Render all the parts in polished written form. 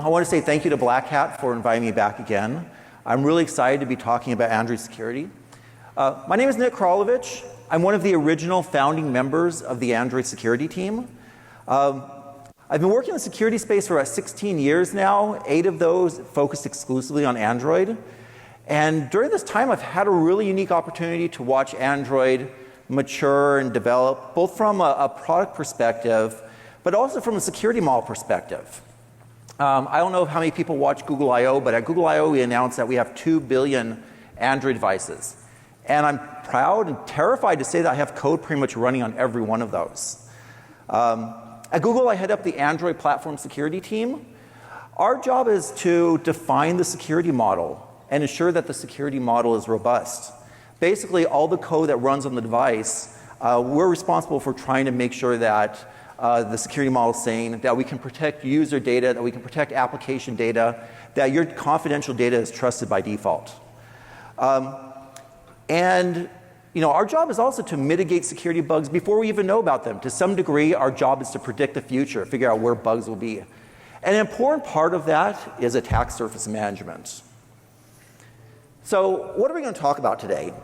I want to say thank you to Black Hat for inviting me back again. I'm really excited to be talking about Android security. My name is Nick Kralevich. I'm one of the original founding members of the Android security team. I've been working in the security space for about 16 years now, 8 of those focused exclusively on Android. And during this time, I've had a really unique opportunity to watch Android mature and develop, both from a product perspective, but also from a security model perspective. I don't know how many people watch Google I/O, but at Google I/O we announced that we have 2 billion Android devices. And I'm proud and terrified to say that I have code pretty much running on every one of those. At Google, I head up the Android platform security team. Our job is to define the security model and ensure that the security model is robust. Basically, all the code that runs on the device, we're responsible for trying to make sure that the security model is sane, that we can protect user data, that we can protect application data, that your confidential data is trusted by default. And our job is also to mitigate security bugs before we even know about them. To some degree, our job is to predict the future, figure out where bugs will be. And an important part of that is attack surface management. So what are we going to talk about today?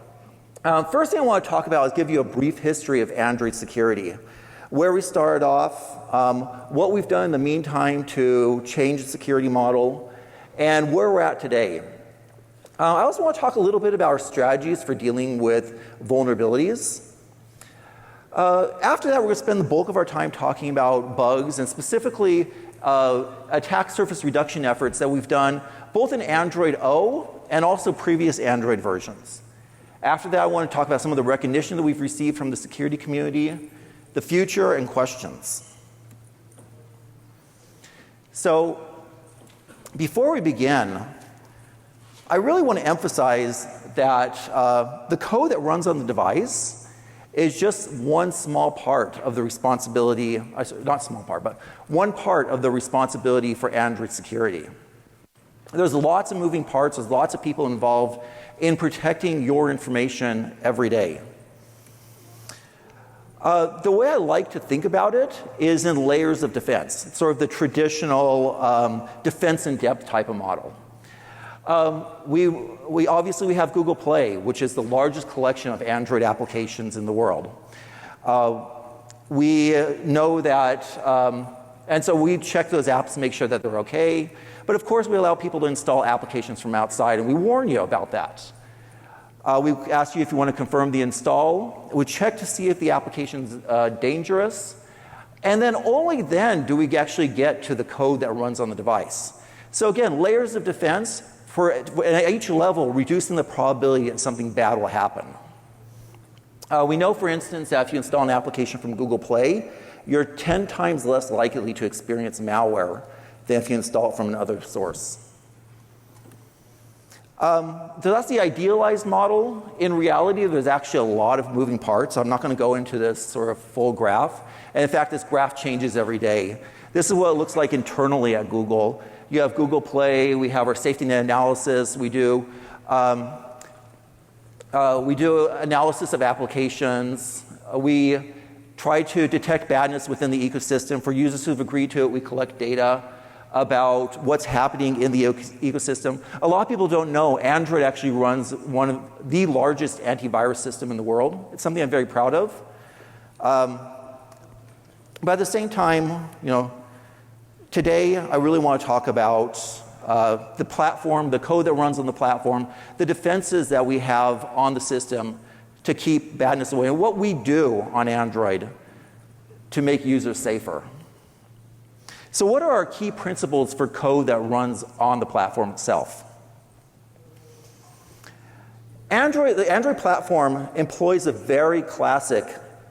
First thing I want to talk about is give you a brief history of Android security. Where we started off, what we've done in the meantime to change the security model, and where we're at today. I also want to talk a little bit about our strategies for dealing with vulnerabilities. After that, we're going to spend the bulk of our time talking about bugs and specifically attack surface reduction efforts that we've done both in Android O and also previous Android versions. After that, I want to talk about some of the recognition that we've received from the security community, the future, and questions. So before we begin, I really want to emphasize that the code that runs on the device is just one small part of the responsibility, not small part, but one part of the responsibility for Android security. There's lots of moving parts, there's lots of people involved in protecting your information every day. The way I like to think about it is in layers of defense. It's sort of the traditional defense in depth type of model. We obviously have Google Play, which is the largest collection of Android applications in the world. We know that, and so we check those apps to make sure that they're okay. But of course, we allow people to install applications from outside, and we warn you about that. We ask you if you want to confirm the install. We check to see if the application's dangerous. And then only then do we actually get to the code that runs on the device. So again, layers of defense for at each level, reducing the probability that something bad will happen. We know, for instance, that if you install an application from Google Play, you're 10 times less likely to experience malware than if you install it from another source. So that's the idealized model. In reality, there's actually a lot of moving parts. I'm not going to go into this sort of full graph. And in fact, this graph changes every day. This is what it looks like internally at Google. You have Google Play, we have our safety net analysis, we do analysis of applications, we try to detect badness within the ecosystem. For users who've agreed to it, we collect data about what's happening in the ecosystem. A lot of people don't know Android actually runs one of the largest antivirus system in the world. It's something I'm very proud of. But at the same time, today I really want to talk about the platform, the code that runs on the platform, the defenses that we have on the system to keep badness away, and what we do on Android to make users safer. So what are our key principles for code that runs on the platform itself? The Android platform employs a very classic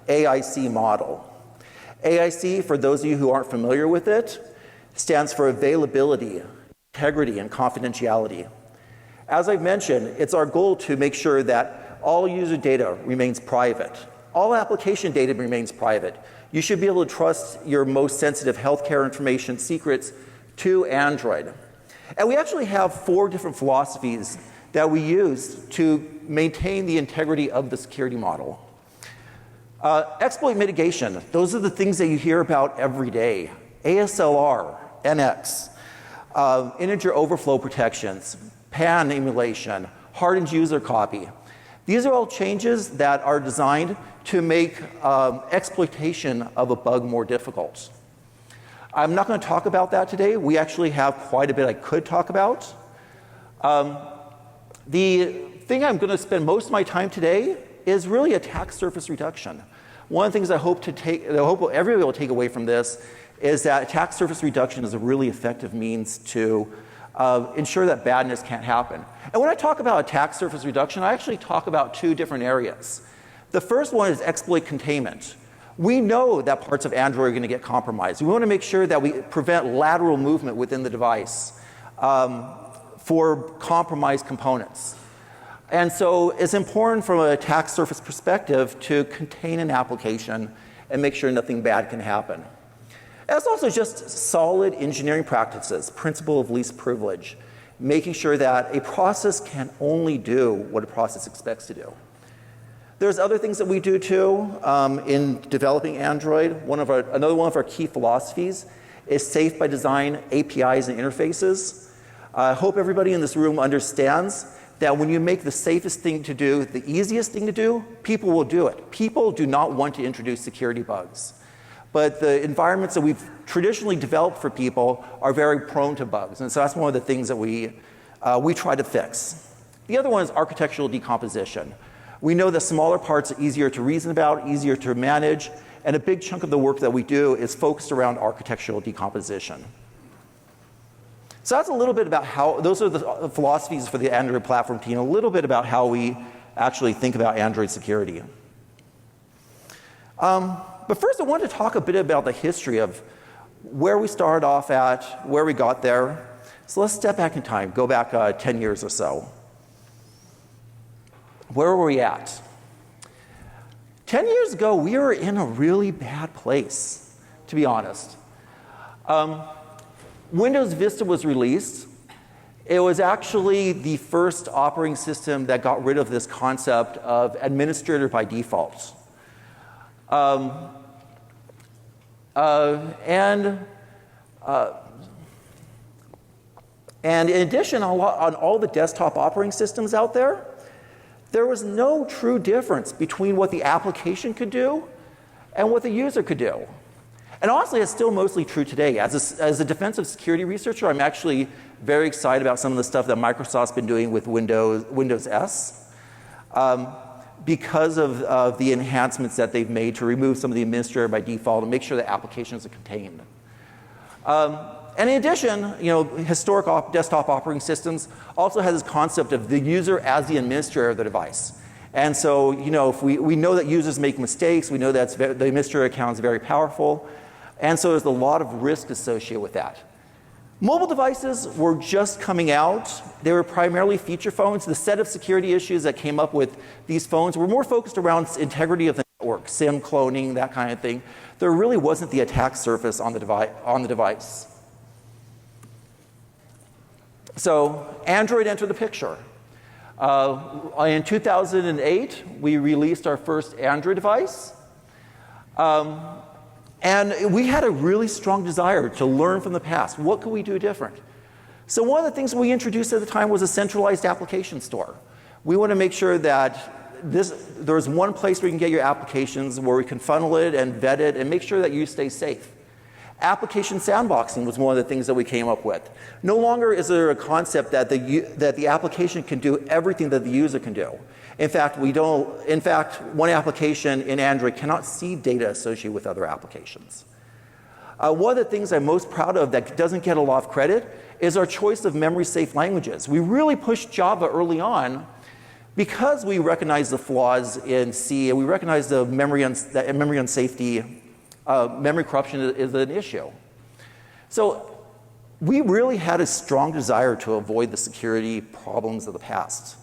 AIC model. AIC, for those of you who aren't familiar with it, stands for availability, integrity, and confidentiality. As I've mentioned, it's our goal to make sure that all user data remains private. All application data remains private. You should be able to trust your most sensitive healthcare information secrets to Android. And we actually have 4 different philosophies that we use to maintain the integrity of the security model. Exploit mitigation. Those are the things that you hear about every day. ASLR, NX. integer overflow protections, pan emulation, hardened user copy. These are all changes that are designed to make exploitation of a bug more difficult. I'm not going to talk about that today. We actually have quite a bit I could talk about. The thing I'm going to spend most of my time today is really attack surface reduction. One of the things I hope everybody will take away from this is that attack surface reduction is a really effective means to ensure that badness can't happen. And when I talk about attack surface reduction, I actually talk about two different areas. The first one is exploit containment. We know that parts of Android are going to get compromised. We want to make sure that we prevent lateral movement within the device for compromised components. And so it's important from an attack surface perspective to contain an application and make sure nothing bad can happen. And it's also just solid engineering practices, principle of least privilege, making sure that a process can only do what a process expects to do. There's other things that we do too in developing Android. Another one of our key philosophies is safe by design APIs and interfaces. I hope everybody in this room understands that when you make the safest thing to do, the easiest thing to do, people will do it. People do not want to introduce security bugs. But the environments that we've traditionally developed for people are very prone to bugs. And so that's one of the things that we try to fix. The other one is architectural decomposition. We know that smaller parts are easier to reason about, easier to manage, and a big chunk of the work that we do is focused around architectural decomposition. So that's a little bit about how, those are the philosophies for the Android platform team, a little bit about how we actually think about Android security. But first I wanted to talk a bit about the history of where we started off at, where we got there. So let's step back in time, go back 10 years or so. Where were we at? 10 years ago, we were in a really bad place, to be honest. Windows Vista was released. It was actually the first operating system that got rid of this concept of administrator by default. And in addition, on all the desktop operating systems out there, there was no true difference between what the application could do and what the user could do. And honestly, it's still mostly true today. As a defensive security researcher, I'm actually very excited about some of the stuff that Microsoft's been doing with Windows S because of the enhancements that they've made to remove some of the administrator by default and make sure that applications are contained. And in addition, historic desktop operating systems also has this concept of the user as the administrator of the device. And so, if we know that users make mistakes, we know that the administrator account is very powerful. And so there's a lot of risk associated with that. Mobile devices were just coming out. They were primarily feature phones. The set of security issues that came up with these phones were more focused around integrity of the network, SIM cloning, that kind of thing. There really wasn't the attack surface on the device. So Android entered the picture. In 2008, we released our first Android device. And we had a really strong desire to learn from the past. What could we do different? So one of the things we introduced at the time was a centralized application store. We want to make sure that there's one place where you can get your applications, where we can funnel it and vet it and make sure that you stay safe. Application sandboxing was one of the things that we came up with. No longer is there a concept that the application can do everything that the user can do. In fact, one application in Android cannot see data associated with other applications. One of the things I'm most proud of that doesn't get a lot of credit is our choice of memory-safe languages. We really pushed Java early on because we recognize the flaws in C and we recognize the memory unsafety. Memory corruption is an issue. So we really had a strong desire to avoid the security problems of the past.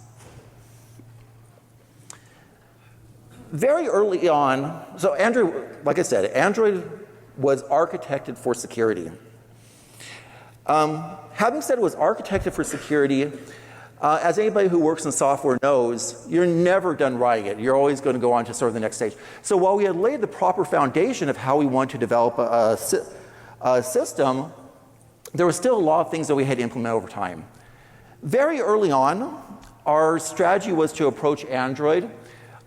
Very early on, so Android, like I said, Android was architected for security. Having said it was architected for security, as anybody who works in software knows, you're never done writing it. You're always going to go on to sort of the next stage. So while we had laid the proper foundation of how we want to develop a system, there were still a lot of things that we had to implement over time. Very early on, our strategy was to approach Android.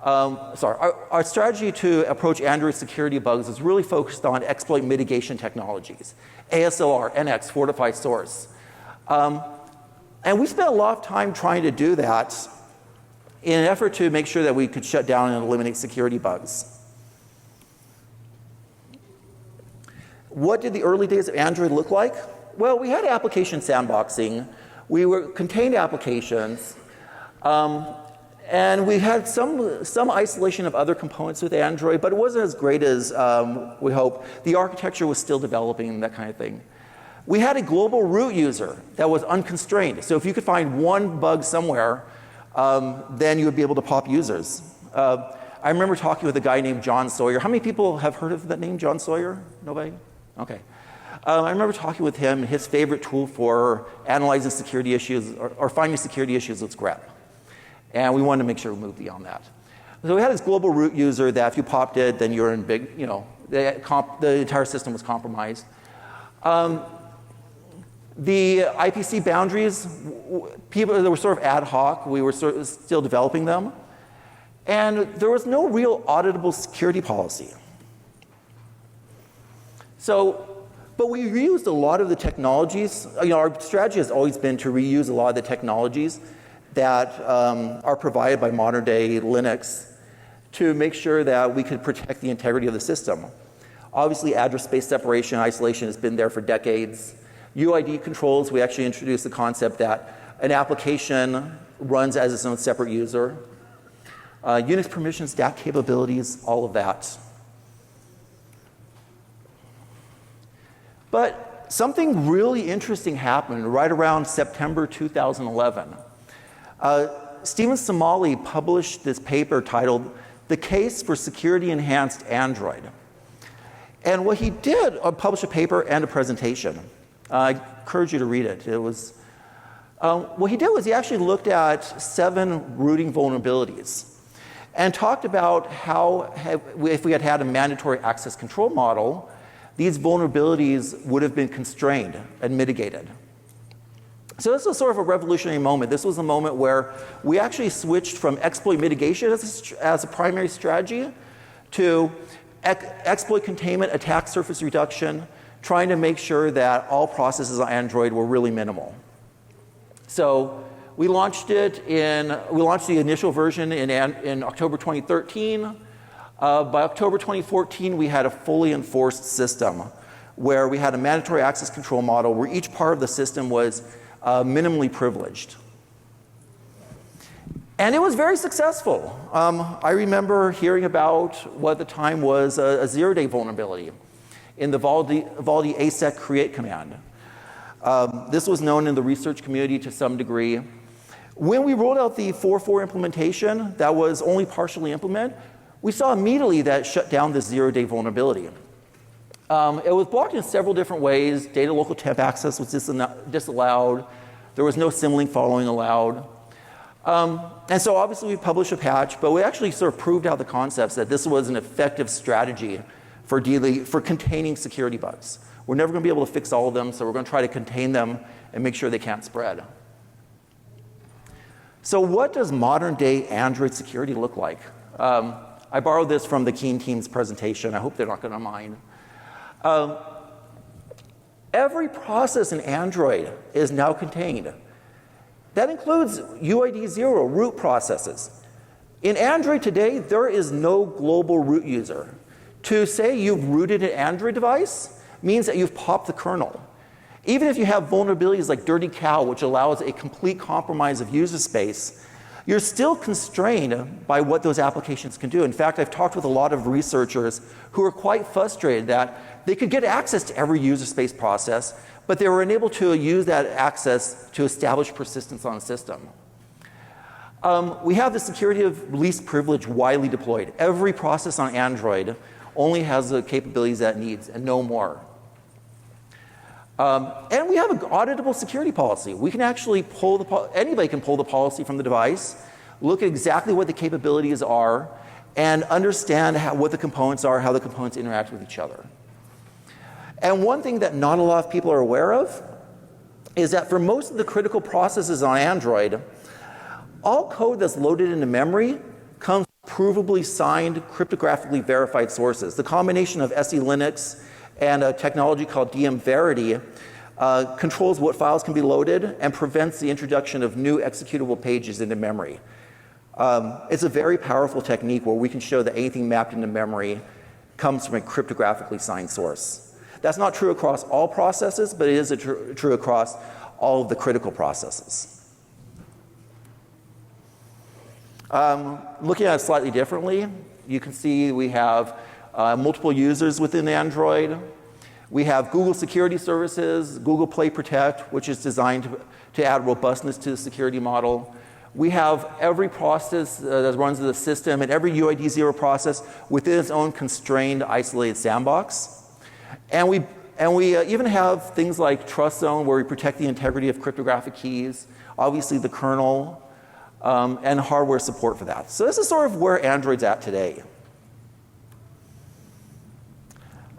Our strategy to approach Android security bugs was really focused on exploit mitigation technologies, ASLR, NX, fortified source. And we spent a lot of time trying to do that in an effort to make sure that we could shut down and eliminate security bugs. What did the early days of Android look like? Well, we had application sandboxing. We were contained applications. And we had some isolation of other components with Android, but it wasn't as great as we hoped. The architecture was still developing, that kind of thing. We had a global root user that was unconstrained. So if you could find one bug somewhere, then you would be able to pop users. I remember talking with a guy named John Sawyer. How many people have heard of that name, John Sawyer? Nobody? Okay. I remember talking with him. His favorite tool for analyzing security issues or finding security issues was grep. And we wanted to make sure we moved beyond that. So we had this global root user that if you popped it, then you're in big, the entire system was compromised. The IPC boundaries, people, they were sort of ad hoc. We were still developing them. And there was no real auditable security policy. But we reused a lot of the technologies. Our strategy has always been to reuse a lot of the technologies that are provided by modern day Linux to make sure that we could protect the integrity of the system. Obviously, address space separation and isolation has been there for decades. UID controls, we actually introduced the concept that an application runs as its own separate user. Unix permission stack capabilities, all of that. But something really interesting happened right around September 2011. Stephen Somali published this paper titled "The Case for Security Enhanced Android." And what he did, published a paper and a presentation. I encourage you to read it. What he did was he actually looked at 7 rooting vulnerabilities and talked about how, if we had had a mandatory access control model, these vulnerabilities would have been constrained and mitigated. So this was sort of a revolutionary moment. This was a moment where we actually switched from exploit mitigation as a primary strategy to exploit containment, attack surface reduction, trying to make sure that all processes on Android were really minimal. So we launched the initial version in October 2013. By October 2014, we had a fully enforced system where we had a mandatory access control model where each part of the system was minimally privileged. And it was very successful. I remember hearing about what at the time was a zero-day vulnerability in the Valdi asec create command. This was known in the research community to some degree. When we rolled out the 4.4 implementation that was only partially implemented, we saw immediately that it shut down this zero-day vulnerability. It was blocked in several different ways. Data local temp access was disallowed. There was no symlink following allowed. And so obviously we published a patch, but we actually sort of proved out the concepts that this was an effective strategy for containing security bugs. We're never going to be able to fix all of them, so we're going to try to contain them and make sure they can't spread. So what does modern day Android security look like? I borrowed this from the Keen team's presentation. I hope they're not going to mind. Every process in Android is now contained. That includes UID 0 root processes. In Android today, there is no global root user. To say you've rooted an Android device means that you've popped the kernel. Even if you have vulnerabilities like Dirty Cow, which allows a complete compromise of user space, you're still constrained by what those applications can do. In fact, I've talked with a lot of researchers who are quite frustrated that they could get access to every user space process, but they were unable to use that access to establish persistence on the system. We have the security of least privilege widely deployed. Every process on Android only has the capabilities that it needs and no more. And we have an auditable security policy. We can actually anybody can pull the policy from the device, look at exactly what the capabilities are, and understand what the components are, how the components interact with each other. And one thing that not a lot of people are aware of is that for most of the critical processes on Android, all code that's loaded into memory comes from provably signed, cryptographically verified sources. The combination of SE Linux and a technology called Verity controls what files can be loaded and prevents the introduction of new executable pages into memory. It's a very powerful technique where we can show that anything mapped into memory comes from a cryptographically signed source. That's not true across all processes, but it is true across all of the critical processes. Looking at it slightly differently, you can see we have multiple users within Android. We have Google Security Services, Google Play Protect, which is designed to add robustness to the security model. We have every process that runs in the system and every UID 0 process within its own constrained, isolated sandbox. And we even have things like Trust Zone, where we protect the integrity of cryptographic keys, obviously the kernel, and hardware support for that. So this is sort of where Android's at today.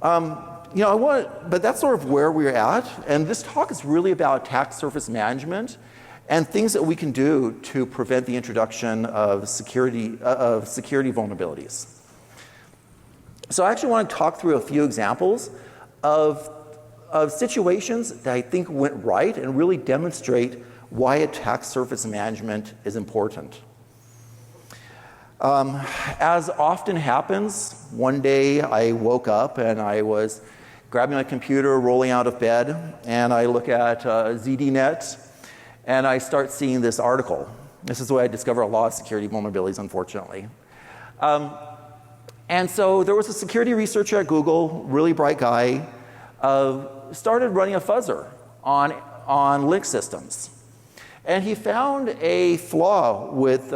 But that's sort of where we're at. And this talk is really about attack surface management and things that we can do to prevent the introduction of security vulnerabilities. So I actually want to talk through a few examples of situations that I think went right and really demonstrate why attack surface management is important. As often happens, one day I woke up and I was grabbing my computer, rolling out of bed, and I look at ZDNet, and I start seeing this article. This is where I discover a lot of security vulnerabilities, unfortunately. And so there was a security researcher at Google, really bright guy, started running a fuzzer on Linux systems. And he found a flaw with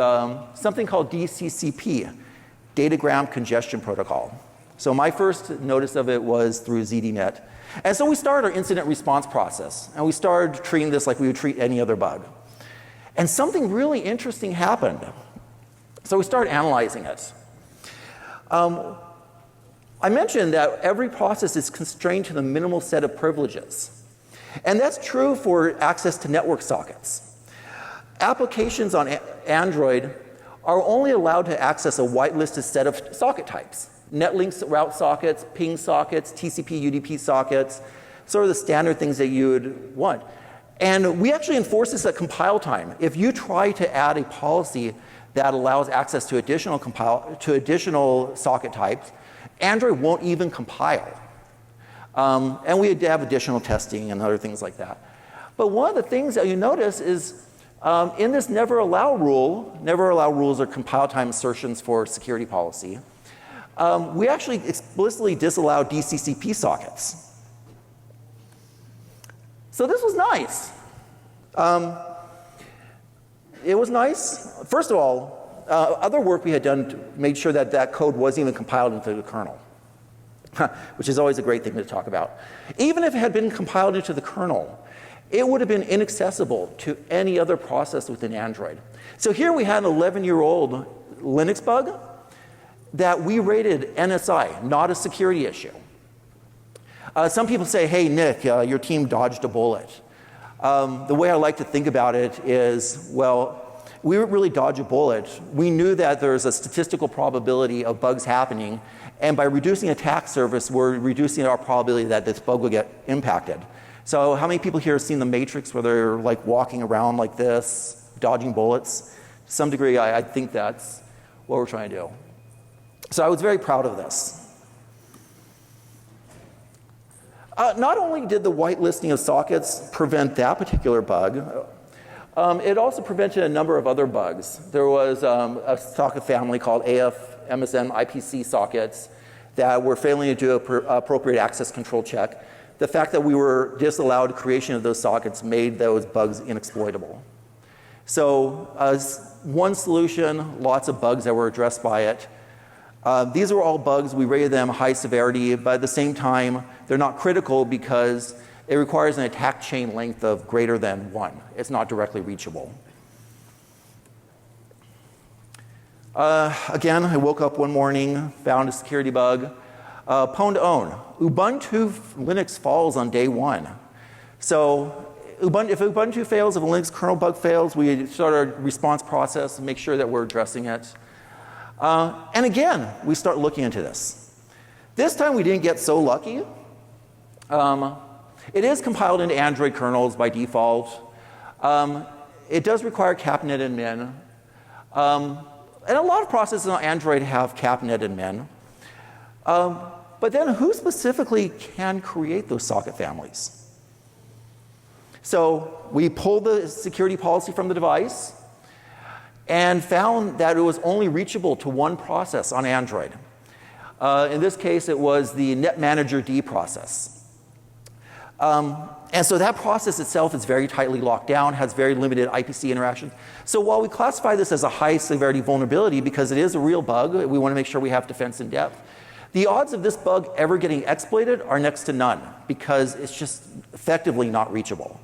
something called DCCP, Datagram Congestion Protocol. So my first notice of it was through ZDNet. And so we started our incident response process, and we started treating this like we would treat any other bug. And something really interesting happened. So we started analyzing it. I mentioned that every process is constrained to the minimal set of privileges. And that's true for access to network sockets. Applications on Android are only allowed to access a whitelisted set of socket types. Netlinks route sockets, ping sockets, TCP UDP sockets, sort of the standard things that you would want. And we actually enforce this at compile time. If you try to add a policy that allows access to additional socket types, Android won't even compile. And we have additional testing and other things like that. But one of the things that you notice is in this never allow rules are compile time assertions for security policy, we actually explicitly disallow DCCP sockets. So this was nice. It was nice. First of all, other work we had done made sure that that code wasn't even compiled into the kernel, which is always a great thing to talk about. Even if it had been compiled into the kernel, it would have been inaccessible to any other process within Android. So here we had an 11-year-old Linux bug that we rated NSI, not a security issue. Some people say, hey, Nick, your team dodged a bullet. The way I like to think about it is, well, we didn't really dodge a bullet. We knew that there's a statistical probability of bugs happening, and by reducing attack surface, we're reducing our probability that this bug will get impacted. So how many people here have seen The Matrix where they're like walking around like this, dodging bullets? To some degree, I think that's what we're trying to do. So I was very proud of this. Not only did the whitelisting of sockets prevent that particular bug, it also prevented a number of other bugs. There was a socket family called AF, MSM, IPC sockets that were failing to do an appropriate access control check. The fact that we were disallowed creation of those sockets made those bugs inexploitable. So one solution, lots of bugs that were addressed by it. These were all bugs. We rated them high severity, but at the same time, they're not critical because it requires an attack chain length of greater than 1. It's not directly reachable. Again, I woke up one morning, found a security bug. Pwned Ubuntu Linux falls on day 1. So Ubuntu fails, if a Linux kernel bug fails, we start our response process and make sure that we're addressing it. And again, we start looking into this. This time we didn't get so lucky. It is compiled into Android kernels by default. It does require Capnet and Min. And a lot of processes on Android have Capnet and Min. But then who specifically can create those socket families? So we pulled the security policy from the device and found that it was only reachable to one process on Android. In this case, it was the NetManager-D process. And so that process itself is very tightly locked down, has very limited IPC interaction. So while we classify this as a high severity vulnerability because it is a real bug, we want to make sure we have defense in depth. The odds of this bug ever getting exploited are next to none because it's just effectively not reachable.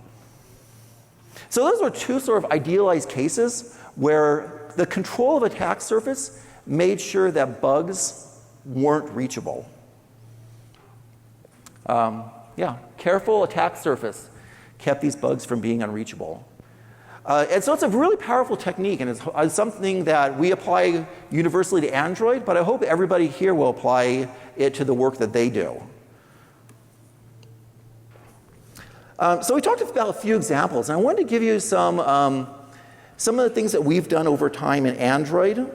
So those are two sort of idealized cases where the control of attack surface made sure that bugs weren't reachable. Careful attack surface kept these bugs from being unreachable. And so it's a really powerful technique, and it's something that we apply universally to Android, but I hope everybody here will apply it to the work that they do. So we talked about a few examples, and I wanted to give you some of the things that we've done over time in Android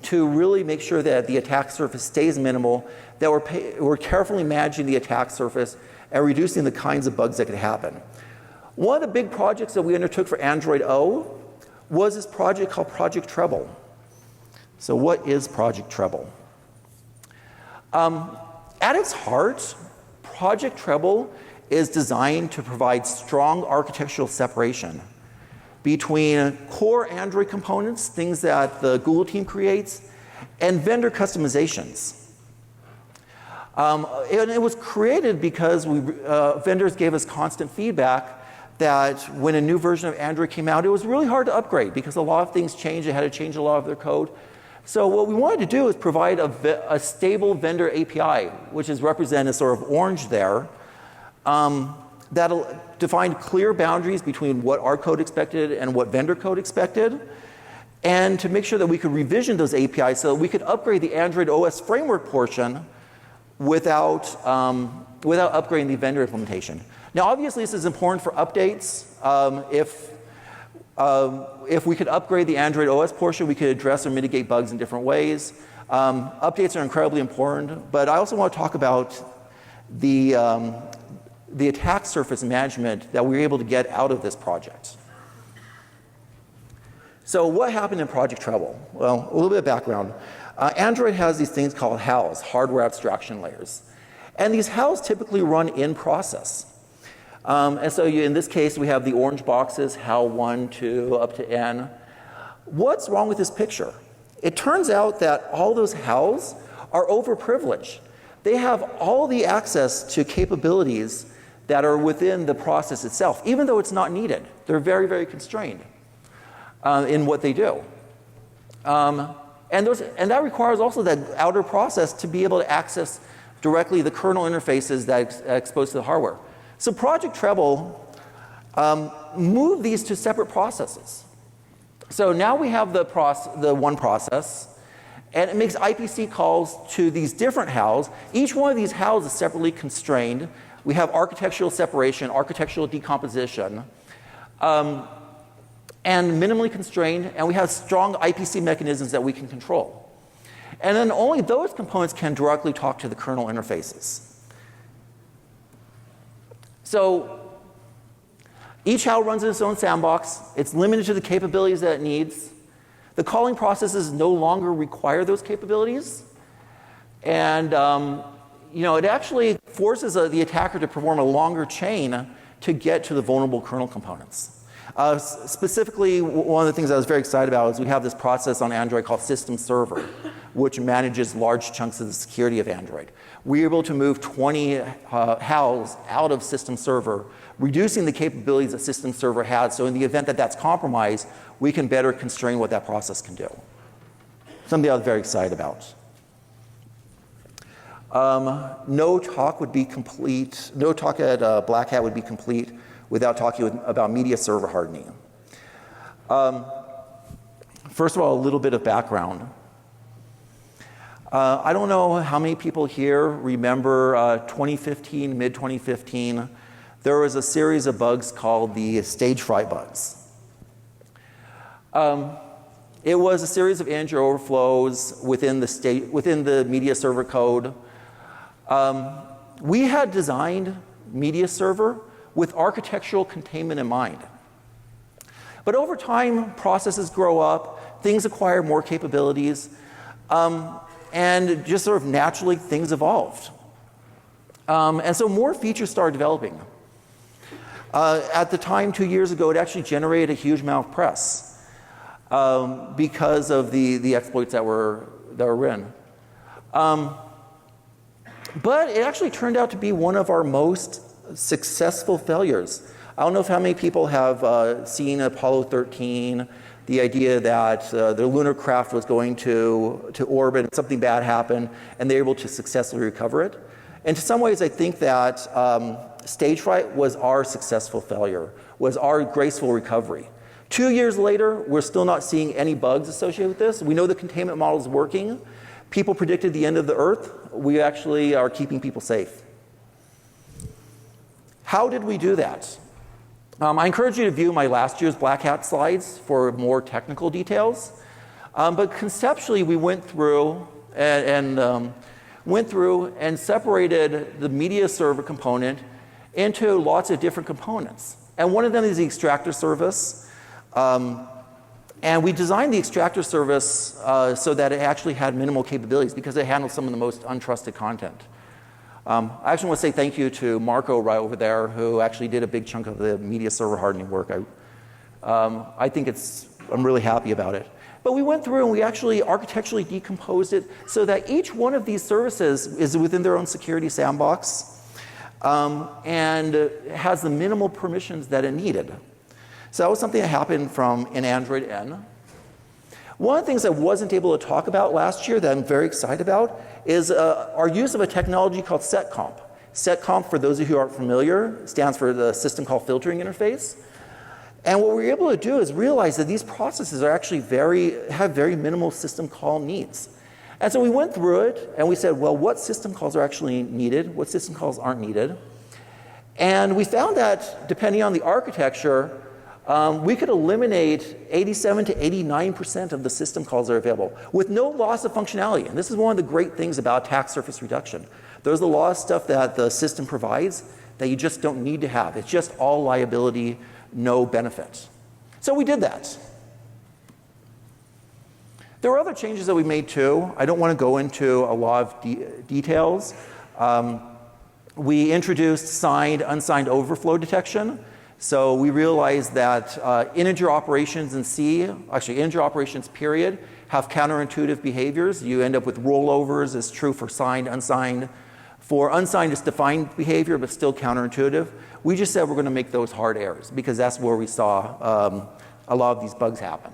to really make sure that the attack surface stays minimal, that we're carefully managing the attack surface and reducing the kinds of bugs that could happen. One of the big projects that we undertook for Android O was this project called Project Treble. So what is Project Treble? At its heart, Project Treble is designed to provide strong architectural separation between core Android components, things that the Google team creates, and vendor customizations. And it was created because vendors gave us constant feedback that when a new version of Android came out, it was really hard to upgrade because a lot of things changed. They had to change a lot of their code. So what we wanted to do is provide a stable vendor API, which is represented as sort of orange there, that'll define clear boundaries between what our code expected and what vendor code expected, and to make sure that we could revision those APIs so that we could upgrade the Android OS framework portion without upgrading the vendor implementation. Now, obviously, this is important for updates. If we could upgrade the Android OS portion, we could address or mitigate bugs in different ways. Updates are incredibly important, but I also want to talk about the attack surface management that we were able to get out of this project. So what happened in Project Treble? Well, a little bit of background. Android has these things called HALs, hardware abstraction layers. And these HALs typically run in process. And so in this case, we have the orange boxes, HAL 1, 2, up to N. What's wrong with this picture? It turns out that all those HALs are overprivileged. They have all the access to capabilities that are within the process itself, even though it's not needed. They're very, very constrained in what they do. And that requires also that outer process to be able to access directly the kernel interfaces that are exposed to the hardware. So Project Treble moved these to separate processes. So now we have the one process, and it makes IPC calls to these different HALs. Each one of these HALs is separately constrained. We have architectural separation, architectural decomposition, and minimally constrained, and we have strong IPC mechanisms that we can control. And then only those components can directly talk to the kernel interfaces. So each HAL runs in its own sandbox. It's limited to the capabilities that it needs. The calling processes no longer require those capabilities. And it actually forces the attacker to perform a longer chain to get to the vulnerable kernel components. Specifically, one of the things I was very excited about is we have this process on Android called System Server, which manages large chunks of the security of Android. We were able to move 20 HALs out of System Server, reducing the capabilities that System Server had, so in the event that that's compromised, we can better constrain what that process can do. Something I was very excited about. No talk would be complete. No talk at Black Hat would be complete without talking about media server hardening. First of all, a little bit of background. I don't know how many people here remember 2015, mid-2015, there was a series of bugs called the stage fright bugs. It was a series of integer overflows within the media server code. We had designed media server with architectural containment in mind. But over time, processes grow up, things acquire more capabilities, and just sort of naturally things evolved. And so more features started developing. At the time, 2 years ago, it actually generated a huge amount of press because of the exploits that were in. But it actually turned out to be one of our most successful failures. I don't know if how many people have seen Apollo 13, the idea that the lunar craft was going to orbit and something bad happened, and they were able to successfully recover it. And to some ways, I think that stage fright was our successful failure, was our graceful recovery. 2 years later, we're still not seeing any bugs associated with this. We know the containment model is working. People predicted the end of the Earth. We actually are keeping people safe. How did we do that? I encourage you to view my last year's Black Hat slides for more technical details. But conceptually, we went through and separated the media server component into lots of different components. And one of them is the extractor service. And we designed the extractor service so that it actually had minimal capabilities because it handled some of the most untrusted content. I actually want to say thank you to Marco right over there, who actually did a big chunk of the media server hardening work. I think I'm really happy about it. But we went through and we actually architecturally decomposed it so that each one of these services is within their own security sandbox and has the minimal permissions that it needed. So that was something that happened in Android N. One of the things I wasn't able to talk about last year that I'm very excited about is our use of a technology called SetComp. SetComp, for those of you who aren't familiar, stands for the System Call Filtering Interface. And what we were able to do is realize that these processes are actually have very minimal system call needs. And so we went through it and we said, well, what system calls are actually needed? What system calls aren't needed? And we found that depending on the architecture, we could eliminate 87 to 89% of the system calls that are available with no loss of functionality. And this is one of the great things about attack surface reduction. There's a lot of stuff that the system provides that you just don't need to have. It's just all liability, no benefit. So we did that. There were other changes that we made too. I don't want to go into a lot of details. We introduced signed, unsigned overflow detection. So we realized that integer operations in C, actually integer operations period, have counterintuitive behaviors. You end up with rollovers as true for signed, unsigned. For unsigned, it's defined behavior, but still counterintuitive. We just said we're going to make those hard errors because that's where we saw a lot of these bugs happen.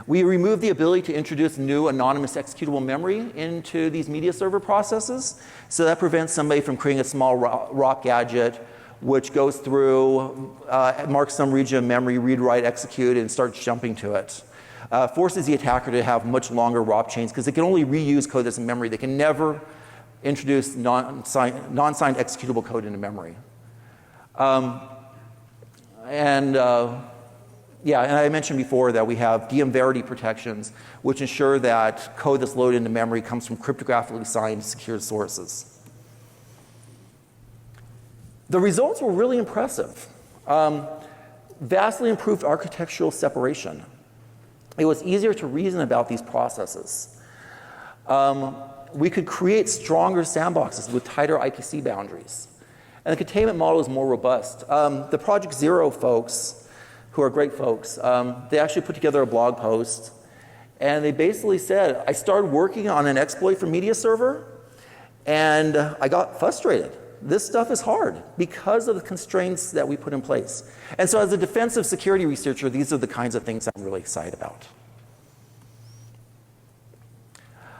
We removed the ability to introduce new anonymous executable memory into these media server processes. So that prevents somebody from creating a small ROP gadget which goes through, marks some region of memory, read, write, execute, and starts jumping to it. Forces the attacker to have much longer ROP chains because they can only reuse code that's in memory. They can never introduce non-signed executable code into memory. And I mentioned before that we have DM Verity protections, which ensure that code that's loaded into memory comes from cryptographically signed secured sources. The results were really impressive. Vastly improved architectural separation. It was easier to reason about these processes. We could create stronger sandboxes with tighter IPC boundaries. And the containment model is more robust. The Project Zero folks, who are great folks, they actually put together a blog post. And they basically said, I started working on an exploit for media server, and I got frustrated. This stuff is hard because of the constraints that we put in place. And so as a defensive security researcher, these are the kinds of things I'm really excited about.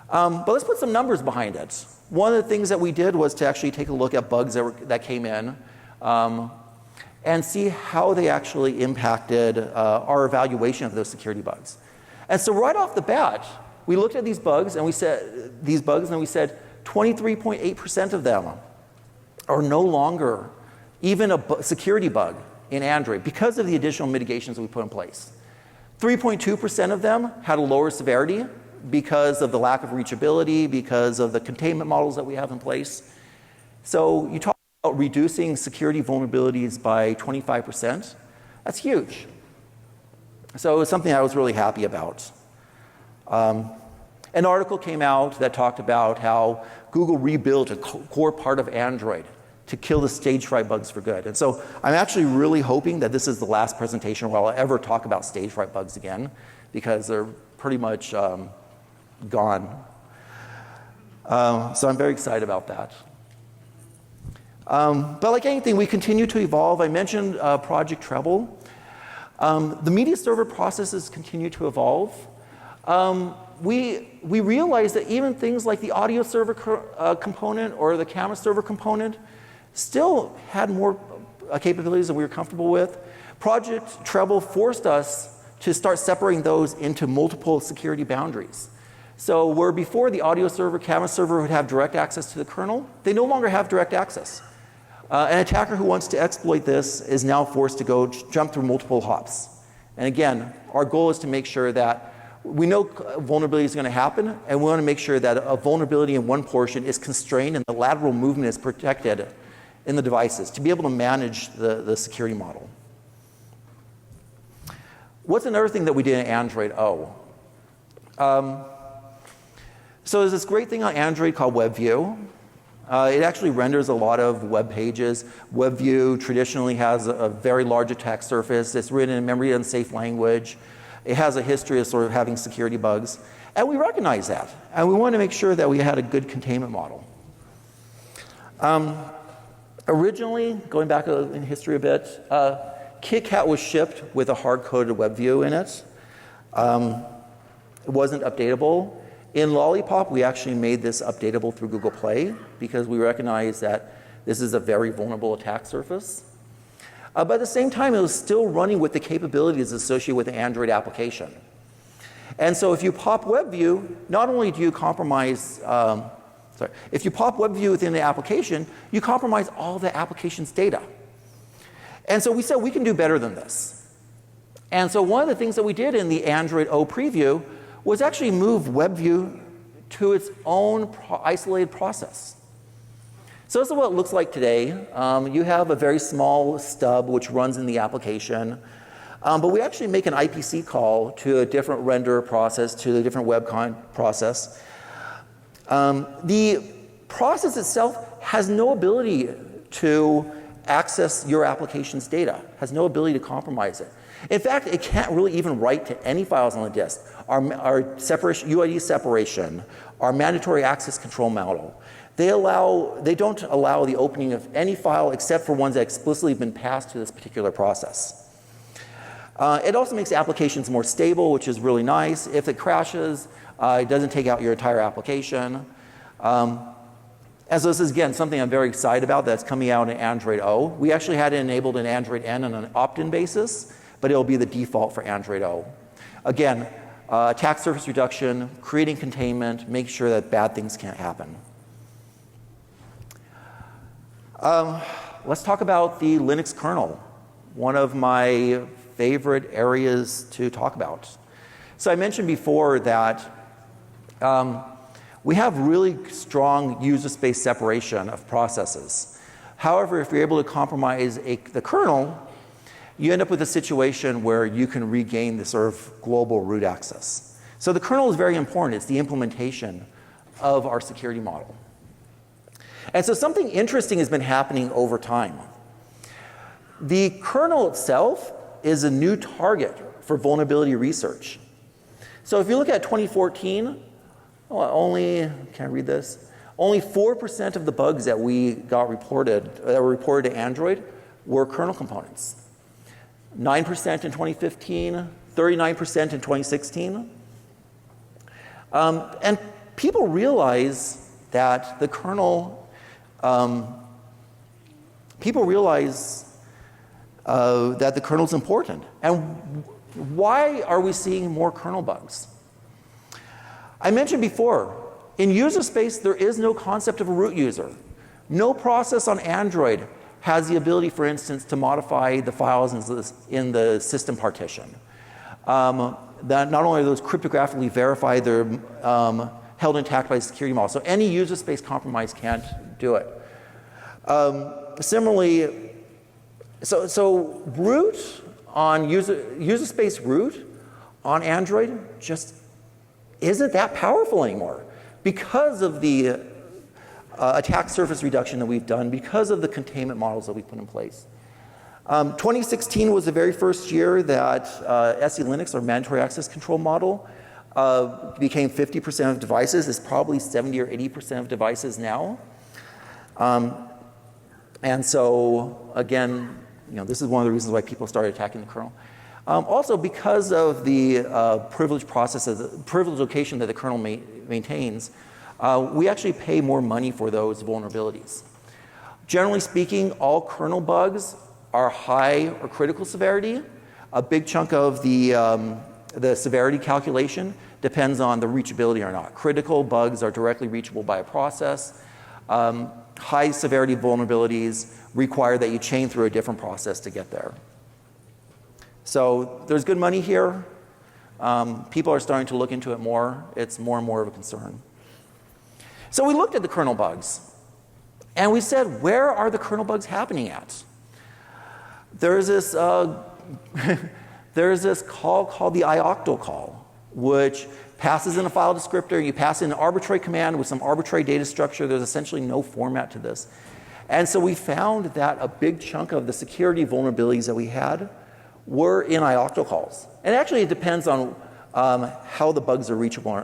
But let's put some numbers behind it. One of the things that we did was to actually take a look at bugs that came in. and see how they actually impacted our evaluation of those security bugs. And so right off the bat, we looked at these bugs and we said 23.8% of them are no longer even a security bug in Android because of the additional mitigations we put in place. 3.2% of them had a lower severity because of the lack of reachability, because of the containment models that we have in place. So you talk about reducing security vulnerabilities by 25%. That's huge. So it was something I was really happy about. An article came out that talked about how Google rebuilt a core part of Android to kill the stage fright bugs for good. And so I'm actually really hoping that this is the last presentation where I'll ever talk about stage fright bugs again, because they're pretty much gone. So I'm very excited about that. But like anything, we continue to evolve. I mentioned Project Treble. The media server processes continue to evolve. We realized that even things like the audio server component or the camera server component still had more capabilities than we were comfortable with. Project Treble forced us to start separating those into multiple security boundaries. So where before the audio server, camera server would have direct access to the kernel, they no longer have direct access. An attacker who wants to exploit this is now forced to go jump through multiple hops. And again, our goal is to make sure that we know vulnerability is going to happen, and we want to make sure that a vulnerability in one portion is constrained and the lateral movement is protected in the devices to be able to manage the security model. What's another thing that we did in Android O? So there's this great thing on Android called Webview. It actually renders a lot of web pages. Webview traditionally has a very large attack surface. It's written in memory unsafe language. It has a history of sort of having security bugs. And we recognize that. And we want to make sure that we had a good containment model. Originally, going back in history a bit, KitKat was shipped with a hard-coded Webview in it. It wasn't updatable. In Lollipop, we actually made this updatable through Google Play because we recognize that this is a very vulnerable attack surface. But at the same time, it was still running with the capabilities associated with the Android application. And so if you pop Webview, not only do you compromise, if you pop Webview within the application, you compromise all the application's data. And so we said we can do better than this. And so one of the things that we did in the Android O preview was actually move Webview to its own isolated process. So this is what it looks like today. You have a very small stub which runs in the application. But we actually make an IPC call to a different render process, to a different webcon process. The process itself has no ability to access your application's data, has no ability to compromise it. In fact, it can't really even write to any files on the disk. Our separation, UID separation, our mandatory access control model, they don't allow the opening of any file except for ones that explicitly have been passed to this particular process. It also makes applications more stable, which is really nice. If it crashes, it doesn't take out your entire application. And so this is, again, something I'm very excited about that's coming out in Android O. We actually had it enabled in Android N on an opt-in basis, but it'll be the default for Android O. Again, attack surface reduction, creating containment, make sure that bad things can't happen. Let's talk about the Linux kernel, one of my favorite areas to talk about. So I mentioned before that we have really strong user space separation of processes. However, if you're able to compromise the kernel, you end up with a situation where you can regain the sort of global root access. So the kernel is very important. It's the implementation of our security model. And so something interesting has been happening over time. The kernel itself is a new target for vulnerability research. So if you look at 2014, only 4% of the bugs that we got reported, that were reported to Android, were kernel components. 9% in 2015, 39% in 2016. And people realize that the kernel, that the kernel is important. And why are we seeing more kernel bugs? I mentioned before, in user space, there is no concept of a root user. No process on Android has the ability, for instance, to modify the files in the system partition. That not only are those cryptographically verified, they're held intact by the security model. So any user space compromise can't do it. Similarly, so root on user space root on Android just isn't that powerful anymore because of the attack surface reduction that we've done, because of the containment models that we put in place. 2016 was the very first year that SE Linux, or mandatory access control model, became 50% of devices. It's probably 70 or 80% of devices now. And so, again, this is one of the reasons why people started attacking the kernel. Also, because of the privileged processes, privileged location that the kernel maintains, we actually pay more money for those vulnerabilities. Generally speaking, all kernel bugs are high or critical severity. A big chunk of the severity calculation depends on the reachability or not. Critical bugs are directly reachable by a process. High severity vulnerabilities require that you chain through a different process to get there. So there's good money here. People are starting to look into it more. It's more and more of a concern. So we looked at the kernel bugs, and we said, where are the kernel bugs happening at? There's this there's this call called the IOctal call, which passes in a file descriptor. You pass in an arbitrary command with some arbitrary data structure. There's essentially no format to this. And so we found that a big chunk of the security vulnerabilities that we had were in IOctal calls. And actually, it depends on how the bugs are reachable, or,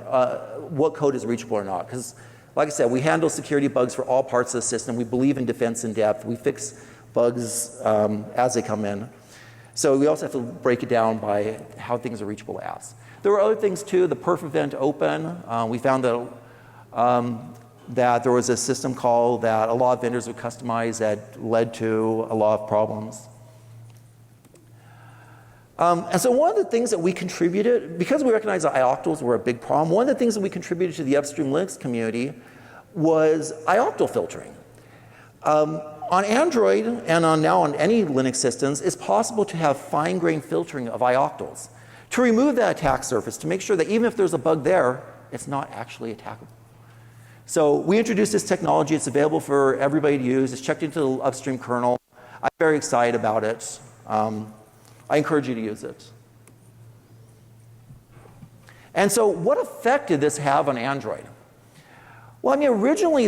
what code is reachable or not. Because, like I said, we handle security bugs for all parts of the system. We believe in defense in depth. We fix bugs as they come in. So we also have to break it down by how things are reachable as. There were other things too. The perf event open. We found that that there was a system call that a lot of vendors would customize that led to a lot of problems. And so one of the things that we contributed, because we recognized that IOctals were a big problem, one of the things that we contributed to the upstream Linux community was IOctal filtering. On Android and now on any Linux systems, it's possible to have fine-grained filtering of IOctals to remove that attack surface, to make sure that even if there's a bug there, it's not actually attackable. So we introduced this technology. It's available for everybody to use. It's checked into the upstream kernel. I'm very excited about it. I encourage you to use it. And so what effect did this have on Android? Well, I mean, originally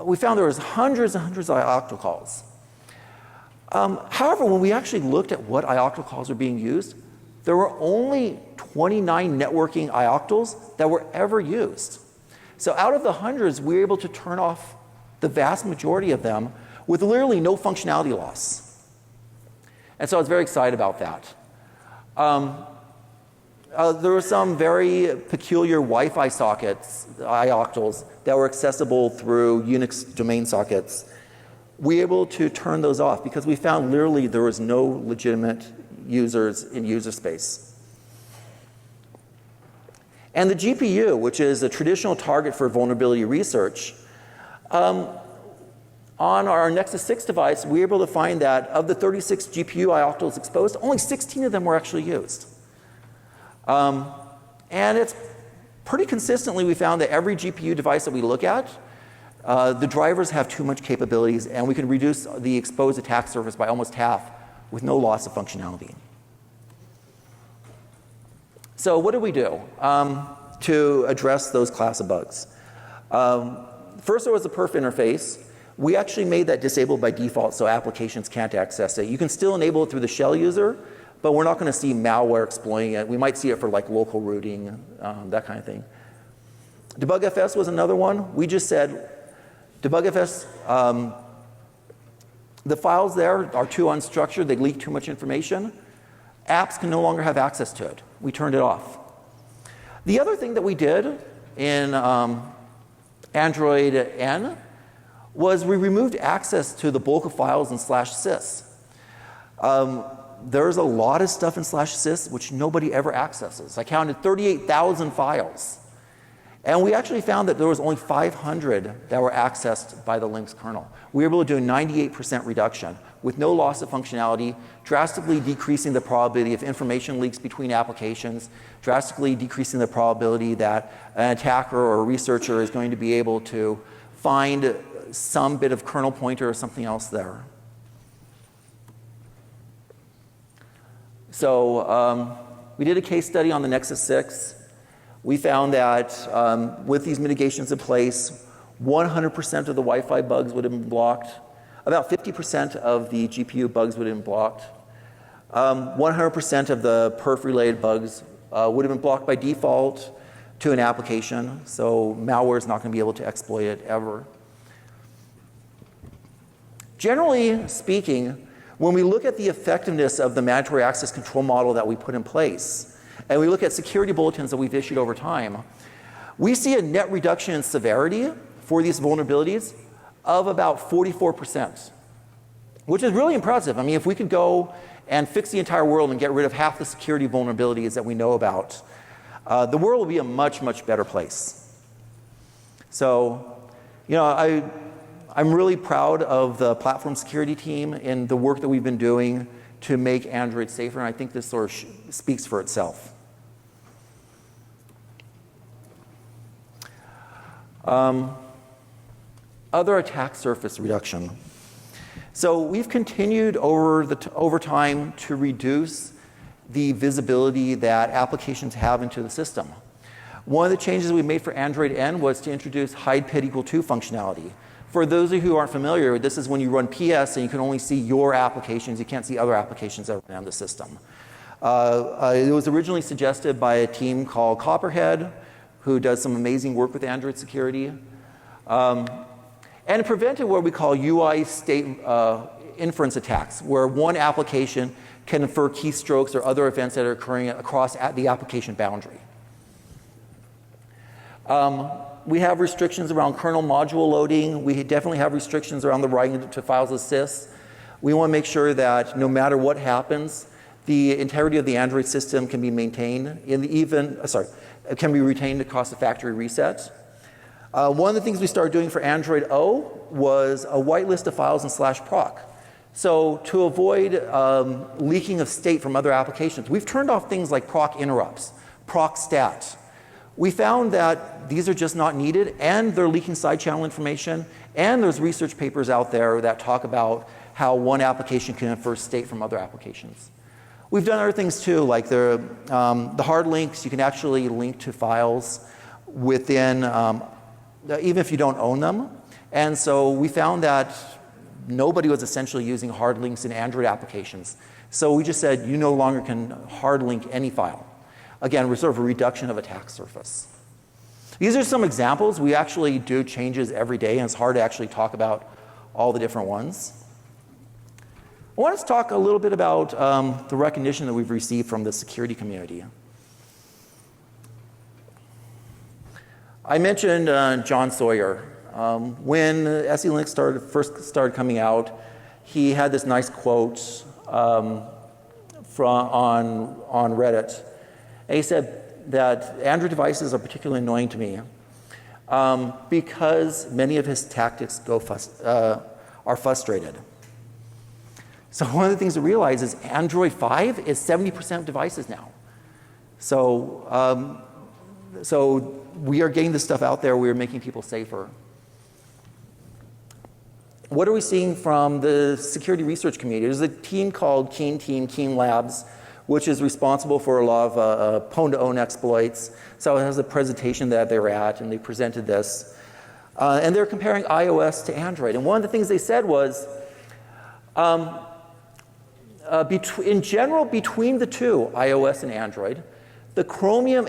we found there was hundreds and hundreds of IOctal calls. However, when we actually looked at what IOctal calls were being used, there were only 29 networking IOctals that were ever used. So out of the hundreds, we were able to turn off the vast majority of them with literally no functionality loss. And so I was very excited about that. There were some very peculiar Wi-Fi sockets, IOctals, that were accessible through Unix domain sockets. We were able to turn those off because we found literally there was no legitimate users in user space. And the GPU, which is a traditional target for vulnerability research, on our Nexus 6 device, we were able to find that of the 36 GPU IOctals exposed, only 16 of them were actually used. And it's pretty consistently, we found that every GPU device that we look at, the drivers have too much capabilities, and we can reduce the exposed attack surface by almost half with no loss of functionality. So what did we do to address those class of bugs? First, there was the perf interface. We actually made that disabled by default so applications can't access it. You can still enable it through the shell user, but we're not going to see malware exploiting it. We might see it for like local rooting, that kind of thing. DebugFS was another one. We just said, DebugFS, the files there are too unstructured. They leak too much information. Apps can no longer have access to it. We turned it off. The other thing that we did in Android N was we removed access to the bulk of files in /sys. There's a lot of stuff in /sys which nobody ever accesses. I counted 38,000 files. And we actually found that there was only 500 that were accessed by the Linux kernel. We were able to do a 98% reduction with no loss of functionality, drastically decreasing the probability of information leaks between applications, drastically decreasing the probability that an attacker or a researcher is going to be able to find some bit of kernel pointer or something else there. So we did a case study on the Nexus 6. We found that with these mitigations in place, 100% of the Wi-Fi bugs would have been blocked. About 50% of the GPU bugs would have been blocked. 100% of the perf-related bugs would have been blocked by default to an application, so malware is not going to be able to exploit it ever. Generally speaking, when we look at the effectiveness of the mandatory access control model that we put in place, and we look at security bulletins that we've issued over time, we see a net reduction in severity for these vulnerabilities of about 44%, which is really impressive. I mean, if we could go and fix the entire world and get rid of half the security vulnerabilities that we know about, the world will be a much, much better place. So, you know, I'm really proud of the platform security team and the work that we've been doing to make Android safer, and I think this sort of speaks for itself. Other attack surface reduction. So we've continued over time to reduce the visibility that applications have into the system. One of the changes we made for Android N was to introduce hide PID = 2 functionality. For those of you who aren't familiar, this is when you run PS and you can only see your applications. You can't see other applications that run on the system. It was originally suggested by a team called Copperhead, who does some amazing work with Android security. And it prevented what we call UI state inference attacks, where one application can infer keystrokes or other events that are occurring across the application boundary. We have restrictions around kernel module loading. We definitely have restrictions around the writing to files as sys. We want to make sure that no matter what happens, the integrity of the Android system can be maintained, it can be retained across the factory reset. One of the things we started doing for Android O was a whitelist of files in /proc. So to avoid leaking of state from other applications, we've turned off things like proc interrupts, proc stat. We found that these are just not needed, and they're leaking side channel information, and there's research papers out there that talk about how one application can infer state from other applications. We've done other things too, like the hard links. You can actually link to files within, even if you don't own them. And so we found that nobody was essentially using hard links in Android applications. So we just said, you no longer can hard link any file. Again, we're sort of a reduction of attack surface. These are some examples. We actually do changes every day, and it's hard to actually talk about all the different ones. I want to talk a little bit about the recognition that we've received from the security community. I mentioned John Sawyer. When SE Linux first started coming out, he had this nice quote on Reddit. And he said that Android devices are particularly annoying to me because many of his tactics are frustrated. So one of the things to realize is Android 5 is 70% of devices now. So, so we are getting this stuff out there. We are making people safer. What are we seeing from the security research community? There's a team called Keen Labs, which is responsible for a lot of Pwned Ubuntu exploits. So it has a presentation that they were at, and they presented this. And they're comparing iOS to Android. And one of the things they said was, in general, between the two, iOS and Android, the Chromium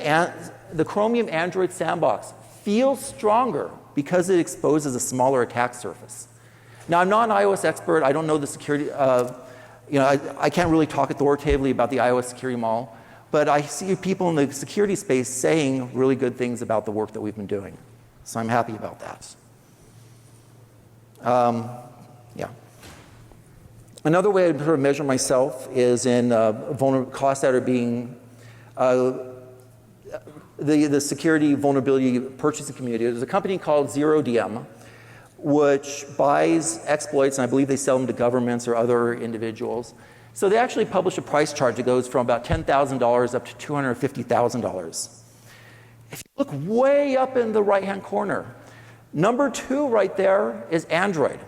Android sandbox feels stronger because it exposes a smaller attack surface. Now, I'm not an iOS expert. I don't know the security. I can't really talk authoritatively about the iOS security model, but I see people in the security space saying really good things about the work that we've been doing. So I'm happy about that. Yeah. Another way I sort of measure myself is in costs that are being, the security vulnerability purchasing community. There's a company called ZeroDM, which buys exploits, and I believe they sell them to governments or other individuals. So they actually publish a price chart that goes from about $10,000 up to $250,000. If you look way up in the right-hand corner, number 2 right there is Android.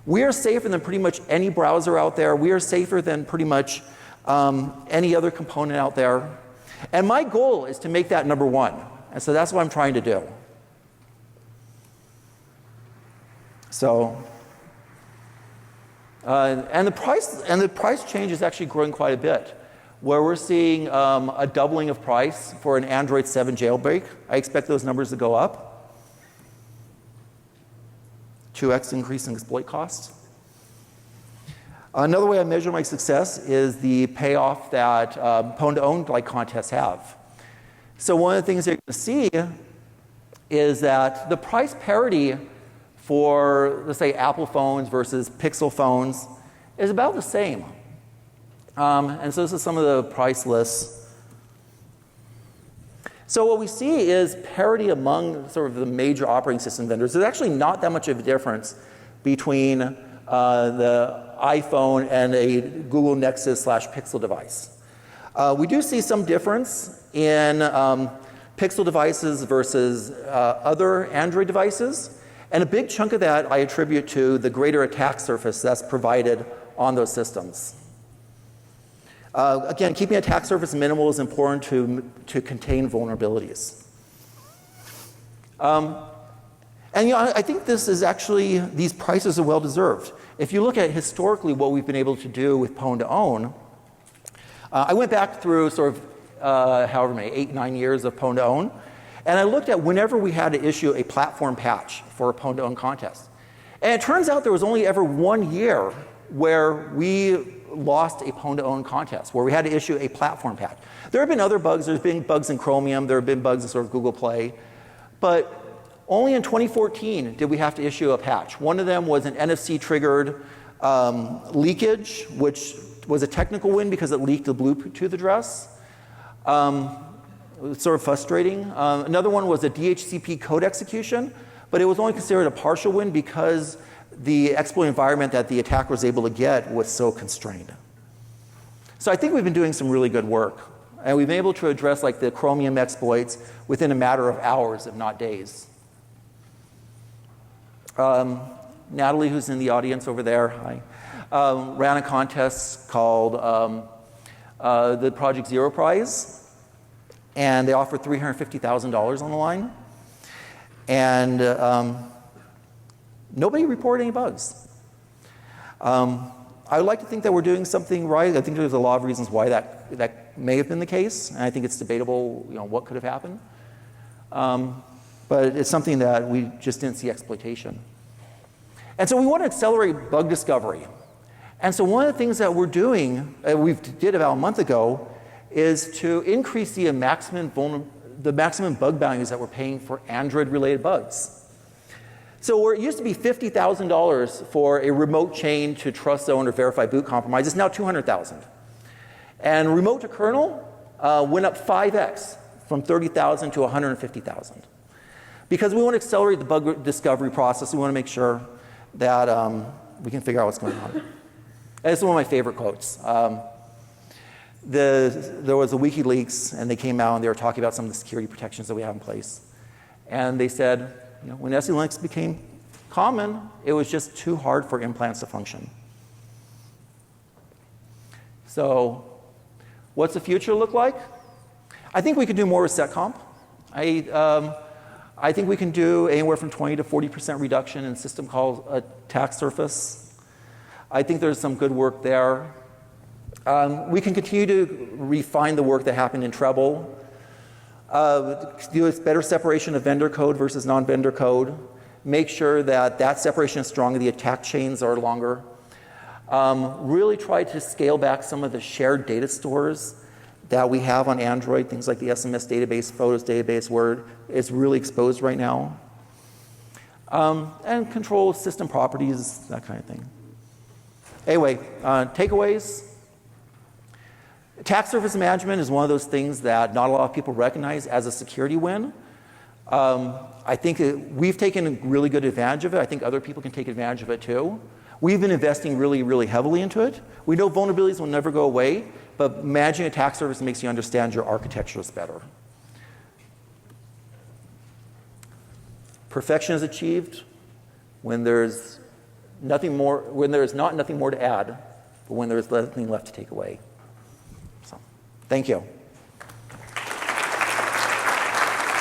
We are safer than pretty much any browser out there. We are safer than pretty much any other component out there. And my goal is to make that number 1. And so that's what I'm trying to do. So, and the price change is actually growing quite a bit, where we're seeing a doubling of price for an Android 7 jailbreak. I expect those numbers to go up. 2x increase in exploit costs. Another way I measure my success is the payoff that Pwned like contests have. So one of the things you're going to see is that the price parity for, let's say, Apple phones versus Pixel phones is about the same. And so this is some of the price lists. So what we see is parity among sort of the major operating system vendors. There's actually not that much of a difference between the iPhone and a Google Nexus / Pixel device. We do see some difference in Pixel devices versus other Android devices. And a big chunk of that I attribute to the greater attack surface that's provided on those systems. Again, keeping attack surface minimal is important to contain vulnerabilities. And I think this is actually, these prices are well deserved. If you look at historically what we've been able to do with Pwned, I went back through sort of however many, 8, 9 years of Pwned, and I looked at whenever we had to issue a platform patch for a Pwned contest. And it turns out there was only ever 1 year where we lost a Pwned contest, where we had to issue a platform patch. There have been other bugs. There's been bugs in Chromium. There have been bugs in sort of Google Play. But only in 2014 did we have to issue a patch. One of them was an NFC-triggered leakage, which was a technical win because it leaked the Bluetooth address. It was sort of frustrating. Another one was a DHCP code execution, but it was only considered a partial win because the exploit environment that the attacker was able to get was so constrained. So I think we've been doing some really good work. And we've been able to address like the Chromium exploits within a matter of hours, if not days. Natalie, who's in the audience over there, hi, ran a contest called the Project Zero Prize. And they offered $350,000 on the line. And nobody reported any bugs. I would like to think that we're doing something right. I think there's a lot of reasons why that may have been the case, and I think it's debatable, what could have happened. But it's something that we just didn't see exploitation. And so we want to accelerate bug discovery. And so one of the things that we're doing, we did about a month ago, is to increase the maximum bug bounties that we're paying for Android-related bugs. So where it used to be $50,000 for a remote chain to trust zone or verify boot compromise, it's now $200,000. And remote to kernel went up 5x from $30,000 to $150,000. Because we want to accelerate the bug discovery process, we want to make sure that we can figure out what's going on. And this is one of my favorite quotes. There was a WikiLeaks, and they came out and they were talking about some of the security protections that we have in place. And they said, when SE-Linux became common, it was just too hard for implants to function. So what's the future look like? I think we could do more with SetComp. I think we can do anywhere from 20 to 40% reduction in system call attack surface. I think there's some good work there. We can continue to refine the work that happened in Treble. Do a better separation of vendor code versus non-vendor code. Make sure that that separation is stronger, the attack chains are longer. Really try to scale back some of the shared data stores that we have on Android, things like the SMS database, Photos database, where it's really exposed right now. And control system properties, that kind of thing. Anyway, takeaways. Attack surface management is one of those things that not a lot of people recognize as a security win. I think we've taken really good advantage of it. I think other people can take advantage of it too. We've been investing really, really heavily into it. We know vulnerabilities will never go away, but managing attack surface makes you understand your architectures better. Perfection is achieved when there's nothing more, when there is not nothing more to add, but when there is nothing left to take away. So, thank you.